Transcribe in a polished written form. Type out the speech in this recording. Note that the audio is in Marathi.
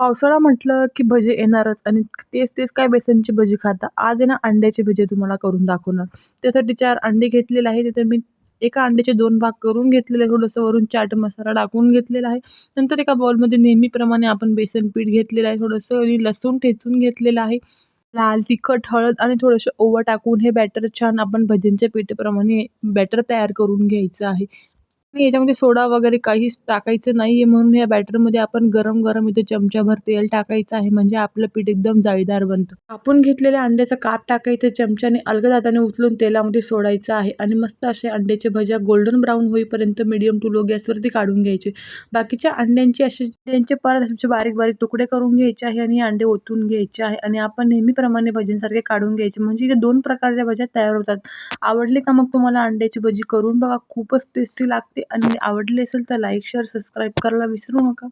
पावसाळा म्हटलं की भजे येणारच आणि तेच काय बेसनची भजी खाता. आज आहे ना अंड्याची भजी तुम्हाला करून दाखवणार. त्यासाठी 4 अंडे घेतलेले आहे. तिथे मी एका अंड्याचे 2 भाग करून घेतलेले आहे. थोडंसं वरून चाट मसाला टाकून घेतलेला आहे. नंतर एका बाउलमध्ये नेहमीप्रमाणे आपण बेसन पीठ घेतलेलं आहे. थोडंसं आणि लसूण ठेचून घेतलेलं आहे. लाल तिखट, हळद आणि थोडंसं ओवा टाकून हे बॅटर छान आपण भजींच्या पिठाप्रमाणे बॅटर तयार करून घ्यायचं आहे. आणि याच्यामध्ये सोडा वगैरे काहीच टाकायचं नाहीये म्हणून या बॅटरमध्ये आपण गरम-गरम इथे चमचाभर तेल टाकायचं आहे म्हणजे आपलं पीठ एकदम जाळीदार बनतं. कापून घेतलेल्या अंड्याचा काप टाकायचं चमच्याने अलगद हाताने उचलून तेलामध्ये सोडायचं आहे आणि मस्त असे अंड्याच्या भज्या गोल्डन ब्राउन होईपर्यंत मीडियम टू लो गॅसवरती काढून घ्यायचे. बाकीच्या अंड्यांचे परत असे बारीक-बारीक तुकडे करून घ्यायचे आहे आणि अंडे ओतून घ्यायचे आहे आणि आपण नेहमीप्रमाणे भजींसारखे काढून घ्यायचे म्हणजे इथे 2 प्रकारच्या भज्या तयार होतात. आवडली का मग तुम्हाला अंड्याची भजी करून बघा. खूपच टेस्टी लागते आणि आवडली असेल तर लाईक, शेअर, सबस्क्राईब करायला विसरू नका.